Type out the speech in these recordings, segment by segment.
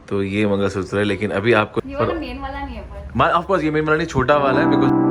तो ये मंगलसूत्र है, लेकिन अभी आपको ये वाला मेन वाला नहीं है पर ऑफ कोर्स ये मेन वाला नहीं, छोटा वाला है बिकॉज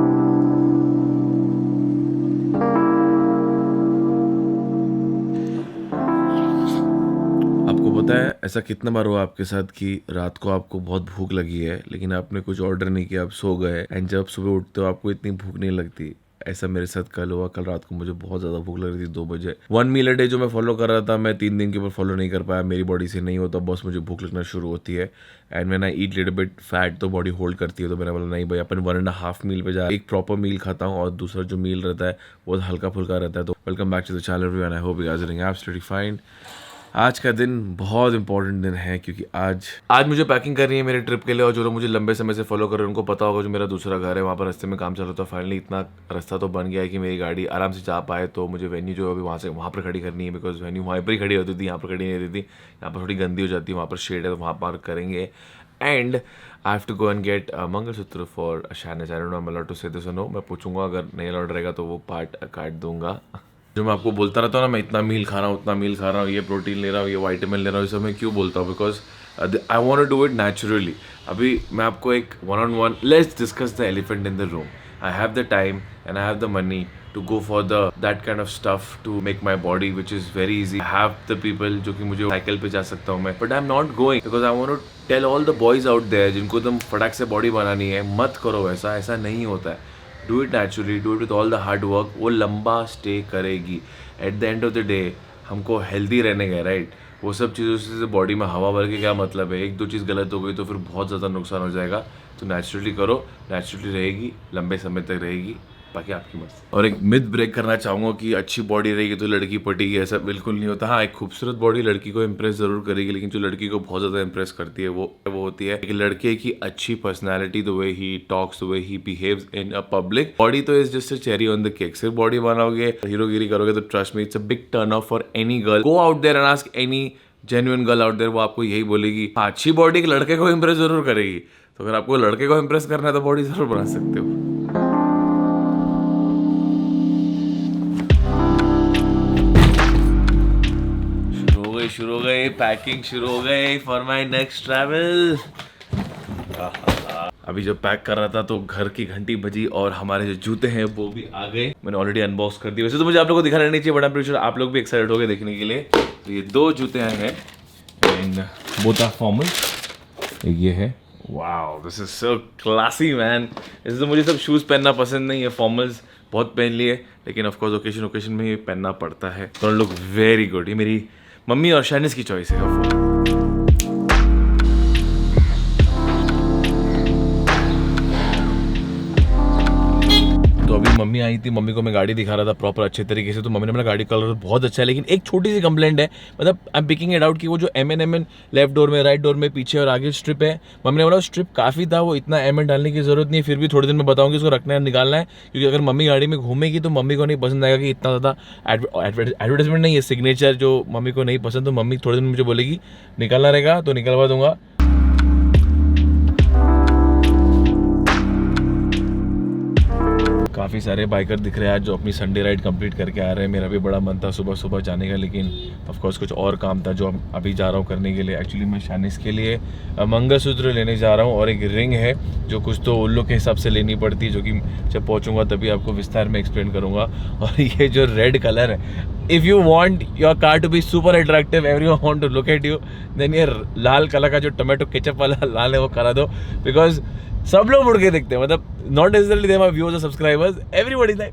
आपको पता है ऐसा कितना बार हुआ आपके साथ कि रात को आपको बहुत भूख लगी है लेकिन आपने कुछ ऑर्डर नहीं किया, आप सो गए एंड जब सुबह उठते हो आपको इतनी भूख नहीं लगती। ऐसा मेरे साथ कल हुआ। कल रात को मुझे बहुत ज़्यादा भूख लग रही थी 2 बजे। 1 मील अ डे जो मैं फॉलो कर रहा था, मैं 3 दिन के ऊपर फॉलो नहीं कर पाया, मेरी बॉडी से नहीं होता, बस मुझे भूख लगना शुरू होती है। And when I eat little bit fat तो बॉडी होल्ड करती है। तो मैंने बोला नहीं भाई अपन 1.5 मील पे जा, एक प्रॉपर मील खाता हूँ और दूसरा जो मील रहता है वो हल्का फुल्का रहता है। तो welcome back to the channel everyone, I hope you guys are doing absolutely fine. आज का दिन बहुत इंपॉर्टेंट दिन है क्योंकि आज मुझे पैकिंग करनी है मेरे ट्रिप के लिए। और जो लोग मुझे लंबे समय से फॉलो कर रहे हैं उनको पता होगा जो मेरा दूसरा घर है वहाँ पर रास्ते में काम चल रहा था। फाइनली इतना रास्ता तो बन गया है कि मेरी गाड़ी आराम से जा पाए। तो मुझे वेन्यू जो अभी वहाँ पर खड़ी करनी है बिकॉज वेन्यू वहाँ पर ही खड़ी होती थी, यहाँ पर खड़ी नहीं रहती थी। यहाँ पर थोड़ी गंदी हो जाती है, वहाँ पर शेड है तो वहाँ पार्क करेंगे। And I have to go and get mangalsutra for Shanice. I don't know I am allowed to say this or no. मैं पूछूंगा, अगर नहीं अलाउड रहेगा तो वो पार्ट काट दूंगा। जो मैं आपको बोलता रहता हूँ ना, मैं इतना मील खा रहा हूँ, उतना मील खा रहा हूँ, ये प्रोटीन ले रहा हूँ, ये वाइटामिन ले रहा हूँ, ये सब मैं क्यों बोलता हूँ? Because I want to do it naturally. अभी मैं आपको एक 1-on-1 let's discuss the elephant in the room. I have the time and I have the money to go for that kind of stuff to make my body which is very easy. I have the people जो कि मुझे cycle पे जा सकता हूँ मैं, but I'm not going because I want to tell all the boys out there जिनको तुम फटाक से बॉडी बनानी है, मत करो वैसा, ऐसा नहीं होता है। Do it naturally, do it with all the hard work, वो लंबा स्टे करेगी। At the end of the day हमको हेल्दी रहने गए, राइट? वो सब चीज़ों से बॉडी में हवा भर के क्या मतलब है? 1-2 चीज़ गलत हो गई तो फिर बहुत ज़्यादा नुकसान हो जाएगा। तो नेचुरली करो, नेचुरली रहेगी, लंबे समय तक रहेगी, बाकी आपकी मर्जी। और एक मिथ ब्रेक करना चाहूँगा कि अच्छी बॉडी रहेगी तो लड़की पटेगी, ऐसा बिल्कुल नहीं होता। हाँ, एक खूबसूरत बॉडी लड़की को इम्प्रेस ज़रूर करेगी, लेकिन जो लड़की को बहुत ज़्यादा इम्प्रेस करती है वो होती है एक लड़के की अच्छी personality, the way he talks, the way he behaves in a public. Body तो is just a cherry on the cake. सिर्फ बॉडी बनाओगे, हीरोगिरी करोगे तो trust me it's a big turn off for any girl. Go out there and ask any genuine girl out there, वो आपको यही बोलेगी अच्छी बॉडी एक लड़के को इम्प्रेस जरूर करेगी। तो अगर आपको लड़के को इम्प्रेस करना है तो बॉडी जरूर बना सकते हो। शुरू हो गई पैकिंग, शुरू हो गई फॉर माई नेक्स्ट ट्रैवल। अभी जब पैक कर रहा था तो घर की घंटी बजी और हमारे जो जूते हैं वो भी आ गए। मैंने ऑलरेडी अनबॉक्स कर दिए। वैसे तो मुझे आप लोगों को दिखाना नहीं चाहिए, but I am pretty sure आप लोग भी एक्साइटेड हो गए देखने के लिए। तो ये 2 जूते आए हैं एंड बोथ आर फॉर्मल। ये है, wow this is so classy man. ऐसे तो मुझे सब शूज़ पहनना पसंद नहीं है, फॉर्मल्स बहुत पहन लिए, लेकिन ऑफकोर्स ओकेजन में ये पहनना पड़ता है। तो लुक वेरी गुड। ये मेरी मम्मी और शनिce की चॉइस है। तो अभी मम्मी आई थी, मम्मी को मैं गाड़ी दिखा रहा था प्रॉपर अच्छे तरीके से। तो मम्मी ने बोला गाड़ी कलर बहुत अच्छा है, लेकिन एक छोटी सी कंप्लेंट है, मतलब I am picking it out कि वो जो एम लेफ्ट डोर में, राइट डोर में, पीछे और आगे स्ट्रिप है। मम्मी ने बोला स्ट्रिप काफ़ी था, वो इतना एम डालने की जरूरत नहीं है। फिर भी थोड़े दिन में बताऊंगी उसको रखना है, निकालना है, क्योंकि अगर मम्मी गाड़ी में घूमेगी तो मम्मी को नहीं पसंद आएगा कि इतना ज़्यादा एडवर्टाइजमेंट नहीं है, सिग्नेचर जो मम्मी को नहीं पसंद। तो मम्मी थोड़े दिन मुझे बोलेगी निकालना रहेगा तो निकलवा दूंगा। काफ़ी सारे बाइकर दिख रहे हैं आज जो अपनी संडे राइड कंप्लीट करके आ रहे हैं। मेरा भी बड़ा मन था सुबह सुबह जाने का, लेकिन ऑफ कोर्स कुछ और काम था जो अभी जा रहा हूँ करने के लिए। एक्चुअली मैं शनिce के लिए मंगलसूत्र लेने जा रहा हूँ और एक रिंग है जो कुछ तो उल्लू के हिसाब से लेनी पड़ती है, जो कि जब पहुँचूंगा तभी आपको विस्तार में एक्सप्लेन करूँगा। और ये जो रेड कलर है, if you want your car to be super attractive, everyone want to look at you, then ये लाल कलर का जो टोमेटो केचप वाला लाल है वो करा दो, बिकॉज सब लोग मुड़ के देखते हैं। मतलब not necessarily they my viewers और सब्सक्राइबर्स, एवरीबॉडी लाइक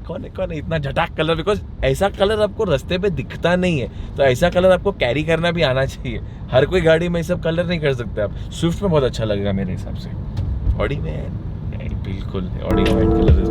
कौन है इतना झटाक कलर, बिकॉज ऐसा कलर आपको रास्ते पे दिखता नहीं है। तो ऐसा कलर आपको कैरी करना भी आना चाहिए। हर कोई गाड़ी में ये सब कलर नहीं कर सकते आप। स्विफ्ट में बहुत अच्छा लगेगा मेरे हिसाब से। ऑडी में बिल्कुल, ऑडी का वाइट कलर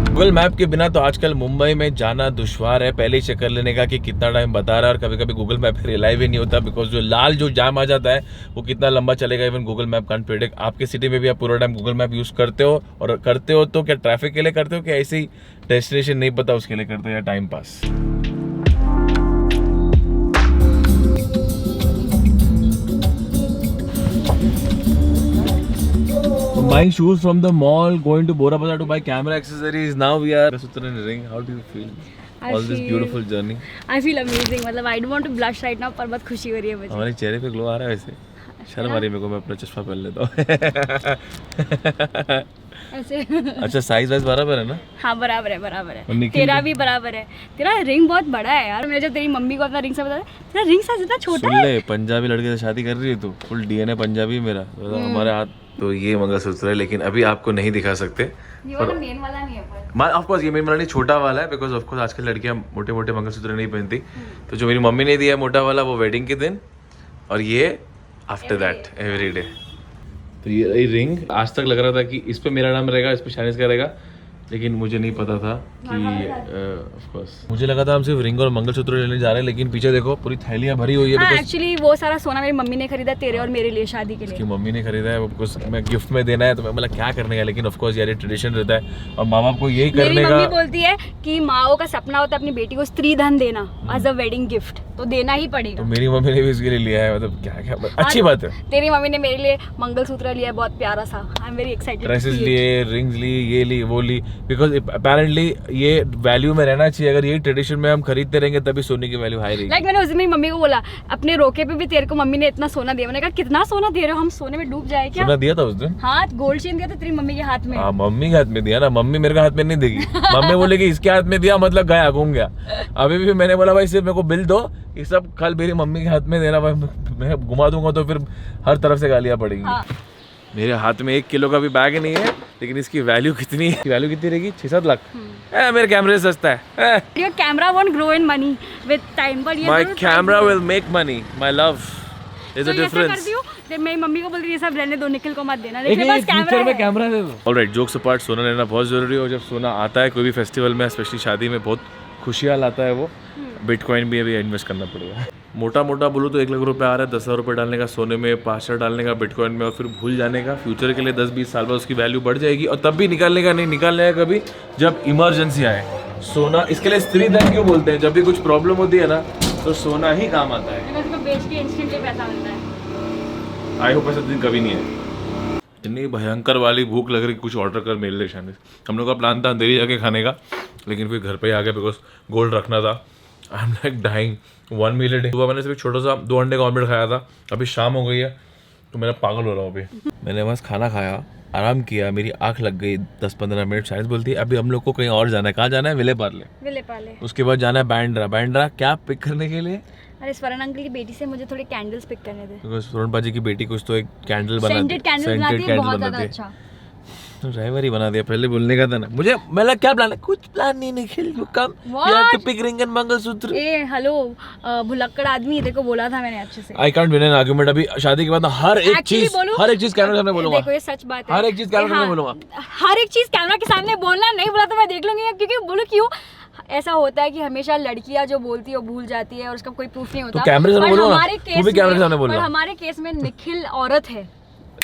गूगल मैप के बिना तो आजकल मुंबई में जाना दुश्वार है। पहले ही चेक कर लेने का कि कितना टाइम बता रहा है, और कभी कभी गूगल मैप रिलाई भी नहीं होता, बिकॉज जो लाल जो जाम आ जाता है वो कितना लंबा चलेगा even Google map can't predict. आपके सिटी में भी आप पूरा टाइम गूगल मैप यूज़ करते हो, और करते हो तो क्या ट्रैफिक के लिए करते हो कि ऐसे ही डेस्टिनेशन नहीं पता उसके लिए करते हो, या time pass? Buying shoes from the mall, going to Bora Bazaar to buy camera accessories. Now we are Mangalsutra and ring. How do you feel? All this beautiful journey. I feel amazing, मतलब I don't want to blush right now, पर बहुत खुशी हो रही है मुझे। हमारे चेहरे पे ग्लो आ रहा है वैसे। शर्म आ रही है मेरे को, मैं अपना चश्मा पहन लेता हूँ। ऐसे अच्छा साइज वाइज बराबर है ना? हाँ बराबर है, बराबर और है। निखिल तेरा का? भी बराबर है। तेरा रिंग बहुत बड़ा है यार। मैं जब तेरी मम्मी को अपना रिंग से बताया, तेरा रिंग साइज इतना छोटा सुन है। ले, पंजाबी लड़के से शादी कर रही है तू, फुल डीएनए पंजाबी मेरा, तो हमारे हाथ। तो ये मंगलसूत्र है, लेकिन अभी आपको नहीं दिखा सकते। ये वाला मेन वाला नहीं है पर। ऑफ कोर्स ये मेरी वाला नहीं, छोटा वाला है, बिकॉज ऑफ कोर्स आजकल लड़कियां मोटे मोटे मंगलसूत्र नहीं पहनती। तो जो मेरी मम्मी ने दिया है मोटा वाला, वो वेडिंग के दिन, और ये आफ्टर दैट एवरी डे। तो ये रिंग आज तक लग रहा था कि इस पे मेरा नाम रहेगा, इस पे शानिस का रहेगा, लेकिन मुझे नहीं पता था कि ऑफ कोर्स मुझे लगा था हम सिर्फ रिंग और मंगलसूत्र लेने जा रहे हैं, लेकिन पीछे देखो पूरी थैलियां भरी हुई है। हाँ, एक्चुअली वो सारा सोना मेरी मम्मी ने खरीदा तेरे और मेरे लिए शादी के लिए। उसकी मम्मी ने खरीदा है, बिकॉज मैं गिफ्ट में देना है, तो मैं मतलब क्या करने का, लेकिन ऑफ कोर्स यार ये ट्रेडिशन रहता है और माँ बाप को यही करने मेरी का। मम्मी बोलती है कि माओ का सपना होता है अपनी बेटी को स्त्री धन देना एज अ वेडिंग गिफ्ट, तो देना ही पड़ेगा। तो मेरी मम्मी ने भी इसके लिए लिया है, मतलब क्या क्या अच्छी बात है। तेरी मम्मी ने मेरे लिए मंगलसूत्र लिया है, बहुत प्यारा सा। I am very excited. Dresses लिए, रिंग्स ली, ये ली, वो ली, बिकॉज अपेरेंटली ये वैल्यू में रहना चाहिए। अगर यही ट्रेडिशन में हम खरीदते रहेंगे तभी सोने की वैल्यू हाई रहेगी। लाइक मैंने उस दिन मेरी मम्मी को बोला, अपने रोके पे भी तेरे को मम्मी ने इतना सोना दिया। मैंने कहा कितना सोना दे रहे हो, हम सोने में डूब जाए क्या? सोना दिया था उस दिन? हाँ, गोल्ड चेन दिया था तेरी मम्मी के हाथ में। हाँ, मम्मी के हाथ में दिया ना, मम्मी मेरे को हाथ में नहीं देगी। मम्मी बोलेगी इसके हाथ में दिया मतलब गया, घूम गया। अभी भी मैंने बोला भाई सिर्फ मेरे को बिल दो, ये सब कल मेरी मम्मी के हाथ में देना, मैं घुमा दूंगा तो फिर हर तरफ से गालियां पड़ेंगी। हाँ। मेरे हाथ में 1 किलो का भी बैग नहीं है, लेकिन इसकी वैल्यू कितनी है? वैल्यू कितनी रहेगी? 6-7 लाख। मेरे कैमरे से सस्ता है। Your camera won't grow in money with time, but ये My जरूर camera size will make money. My love. There's a तो ऐसा difference. करती हूँ, फिर मेरी मम्मी को बोलती है ये सब रहने दो, निखिल को मत देना। लेकिन लेकिन बस कैमरा है। कैमरा दे दो। ऑलराइट, जोक्स अपार्ट, सोना लेना बहुत जरूरी है, और जब सोना आता है कोई भी फेस्टिवल में, स्पेशली शादी में, बहुत खुशियाँ लाता है वो। बिटकॉइन भी अभी इन्वेस्ट करना पड़ेगा। मोटा मोटा बोलूँ तो 1 लाख रुपए आ रहा है, 10,000 रुपये डालने का सोने में, 5,000 डालने का बिटकॉइन में, और फिर भूल जाने का। फ्यूचर के लिए 10-20 साल बाद उसकी वैल्यू बढ़ जाएगी, और तब भी निकालने का नहीं, निकालने का कभी जब इमरजेंसी आए। सोना इसके लिए स्त्री धन क्यों बोलते हैं? जब भी कुछ प्रॉब्लम होती है ना, तो सोना ही काम आता है। इसको बेच के इंस्टेंटली पैसा मिलता है। आई होप ऐसा दिन कभी नहीं है। इतनी भयंकर वाली भूख लग रही, कुछ ऑर्डर कर मेरे लिए शानिस। हम लोग का प्लान था अंधेरी जाके खाने का, लेकिन फिर घर पे ही आ गया, बिकॉज गोल्ड रखना था। I am like dying 1 meal a day. सुबह मैंने सिर्फ छोटा सा 2 अंडे का ऑमलेट खाया था, अभी शाम हो गई है तो मेरा पागल हो रहा हूँ अभी। मैंने बस खाना खाया, आराम किया, मेरी आंख लग गई 10-15 मिनट। शायद बोलती है अभी हम लोग को कहीं और जाना है। कहाँ जाना है? विले पार्ले। उसके बाद जाना है बैंड्रा क्या पिक करने के लिए? अरे स्वर्ण अंकल की बेटी से मुझे थोड़े कैंडल्स पिक करने थे। बिकॉज स्वर्ण बाजी की बेटी कुछ तो एक कैंडल बनाती है, सेंटेड कैंडल्स बनाती है, बहुत ज्यादा अच्छा। तो ड्राइवर ही बना दिया, पहले बोलने का था ना मुझे। मैं क्या प्लान है? कुछ प्लान नहीं Nikhil, you come, you have to pick ring and mangalsutra. ए हेलो भुलक्कड़ आदमी, देखो बोला था मैंने अच्छे से। I can't win an argument. अभी शादी के बाद हर एक चीज कैमरे के सामने बोलूंगा। देखो ये सच बात है, हर एक चीज कैमरे के सामने बोलूंगा। हर एक चीज कैमरा के सामने बोलना, नहीं बोला तो मैं देख लूंगी। क्योंकि बोलो क्यों ऐसा होता है कि हमेशा लड़कियां जो बोलती है वो भूल जाती है और उसका कोई प्रूफ नहीं होता। तो कैमरे के सामने बोलो ना, तू भी कैमरे के सामने बोल। हमारे केस में निखिल औरत है।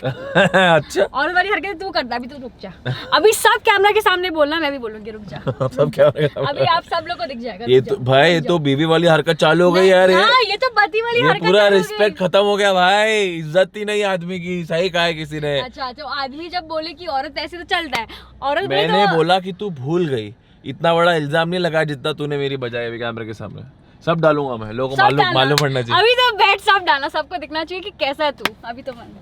अच्छा, और वाली हरकत तू करता, अभी तू रुक जा। अभी सब कैमरा के सामने बोलना, मैं भी बोलूंगी, रुक जा। सब कैमरे के सामने। अभी आप सब लोग को दिख जाएगा। ये तो भाई, ये तो बीवी वाली हरकत चालू हो गई यार। ये तो पति वाली हरकत, पूरा रिस्पेक्ट खत्म हो गया भाई, इज्जत ही नहीं आदमी की। सही कहा है किसी ने। अच्छा, तो आदमी जब बोले कि औरत ऐसे तो चलता है, औरत मैंने बोला कि तू भूल गई। इतना बड़ा इल्जाम नहीं लगाया जितना तूने मेरी बजाय अभी कैमरे के सामने। सब डालूंगा मैं, लोगों को मालूम पड़ना चाहिए। अभी तो बैठ सब डालना, सबको दिखना चाहिए कि कैसा है तू। अभी तो मन।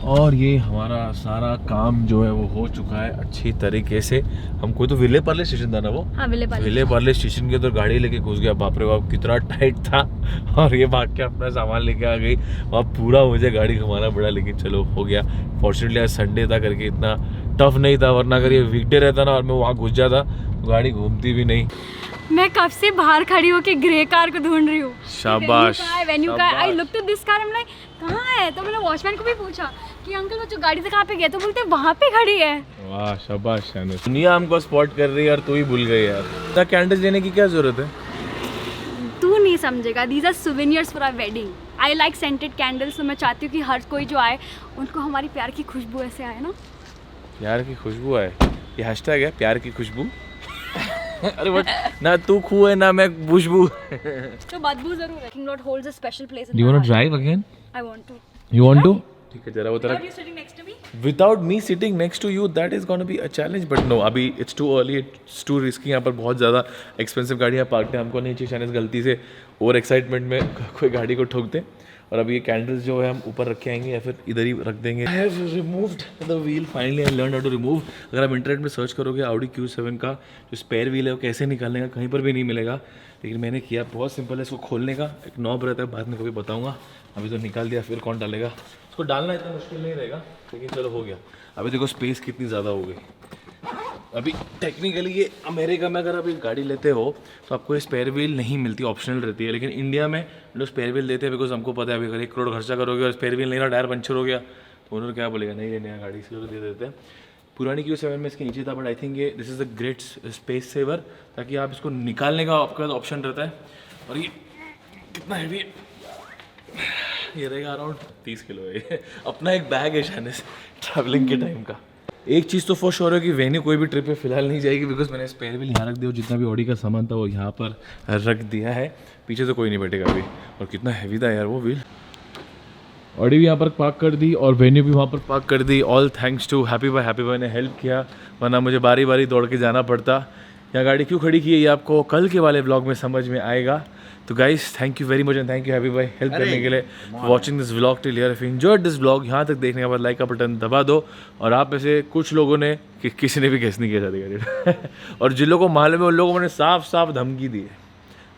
और ये हमारा सारा काम जो है वो हो चुका है अच्छी तरीके से। हमको तो विले पार्ले स्टेशन था ना वो। हाँ, विले पार्ले स्टेशन के तो गाड़ी लेके घुस गया। बाप रे बाप, कितना टाइट था। और ये भाग के अपना सामान लेके आ गई। वहाँ पूरा मुझे गाड़ी घुमाना पड़ा, लेकिन चलो हो गया। फॉर्चुनेटली आज संडे था करके इतना टफ नहीं था, वरना अगर ये वीकडे रहता ना और मैं वहाँ घुस जाता तो गाड़ी घूमती भी नहीं। मैं कब से बाहर खड़ी होके ग्रे कार को ढूंढ रही हूँ। शाबाश। वेन्यू का I look to this car, मैं कहाँ है? तो मैंने वॉचमैन को भी पूछा कि अंकल वो जो गाड़ी से कहाँ पे गए, तो बोलते वहाँ पे खड़ी है। वाह शाबाश शानिस, दुनिया हमको स्पॉट कर रही है और तू ही भूल गई यार। कैंडल्स लेने की क्या जरूरत है? तू नहीं समझेगा, these are souvenirs for our wedding. I like scented candles, तो मैं चाहती हूँ कि हर कोई जो आए उनको हमारी प्यार की खुशबू ऐसे आए ना। प्यार की खुशबू आए, ये हैशटैग है, प्यार की खुशबू। अरे बट ना तू खू है ना मैं खुशबू। तो बदबू जरूर है। King Lord holds a special place in. Do you want to drive again? I want to. You want to? ठीक है जरा वो तेरा Without you sitting next to me? Without me sitting next to you that is gonna be a challenge but no अभी it's too early it's too risky यहाँ पर बहुत ज़्यादा एक्सपेंसिव गाड़ियाँ पार्क है हमको नहीं चाहिए शायद गलती से और एक्साइटमेंट में कोई गाड़ी को ठोक दें और अभी ये कैंडल्स जो है हम ऊपर रख के आएंगे या फिर इधर ही रख देंगे। I have removed the wheel finally I learn how to remove. अगर आप इंटरनेट में सर्च करोगे Audi Q7 का जो स्पेयर व्हील है वो कैसे निकालने का कहीं पर भी नहीं मिलेगा, लेकिन मैंने किया बहुत सिंपल है। इसको खोलने का एक नॉब रहता है, बाद में कभी बताऊँगा। अभी तो निकाल दिया, फिर कौन डालेगा इसको। डालना इतना मुश्किल नहीं रहेगा, लेकिन चलो हो गया। अभी देखो स्पेस कितनी ज़्यादा हो गई। अभी टेक्निकली ये अमेरिका में अगर आप एक गाड़ी लेते हो तो आपको ये स्पेयर व्हील नहीं मिलती, ऑप्शनल रहती है, लेकिन इंडिया में लोग स्पेयर व्हील देते हैं बिकॉज हमको पता है अभी अगर 1 करोड़ खर्चा करोगे और स्पेयर व्हील नहीं रहा, टायर पंचर हो गया तो उन्होंने क्या बोलेगा, नहीं लेने गाड़ी, इसलिए दे देते हैं। पुरानी Q7 में इसके नीचे था, बट आई थिंक ये this is a great space saver, ताकि आप इसको निकालने का आपका ऑप्शन रहता है। और ये कितना हैवी है, ये रहेगा अराउंड 30 किलो है। ये अपना एक बैग है शानिस ट्रैवलिंग के टाइम का। एक चीज़ तो फॉर श्योर है कि वेन्यू कोई भी ट्रिप पे फिलहाल नहीं जाएगी, बिकॉज मैंने स्पेयर व्हील यहाँ रख दिया और जितना भी ऑडी का सामान था वो यहाँ पर रख दिया है। पीछे तो कोई नहीं बैठेगा अभी, और कितना हैवी था यार वो व्हील। ऑडी भी यहाँ पर पार्क कर दी और वेन्यू भी वहाँ पर पार्क कर दी। ऑल थैंक्स टू हैप्पी भाई ने हेल्प किया, वरना मुझे बारी बारी दौड़ के जाना पड़ता। यहाँ गाड़ी क्यों खड़ी की है ये आपको कल के वाले ब्लॉग में समझ में आएगा। तो guys thank you very much and thank you happy भाई हेल्प करने के लिए, watching this vlog till here. If you enjoyed this vlog, यहाँ तक देखने के बाद लाइक का बटन दबा दो। और आप में से कुछ लोगों ने किसी ने भी गेस नहीं किया शादी का और जिन लोगों को मालूम है उन लोगों को मैंने साफ साफ धमकी दी है,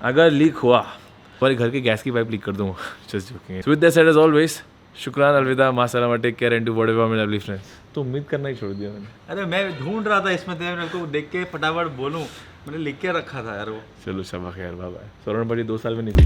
अगर लीक हुआ हमारे घर के गैस की पाइप लीक कर दूँगा। Just joking. With that said as always शुक्रान, अलविदा, मा सलामा, take care and do whatever my lovely friends. तो उम्मीद करना ही छोड़ दिया मैंने। अरे मैं ढूंढ रहा था इसमें, मेरे को देख के फटाफट बोलूं, मैंने लिख के रखा था यार वो। चलो शबा खैर, बाय बाय। सौरण बड़ी 2 साल में नहीं थी।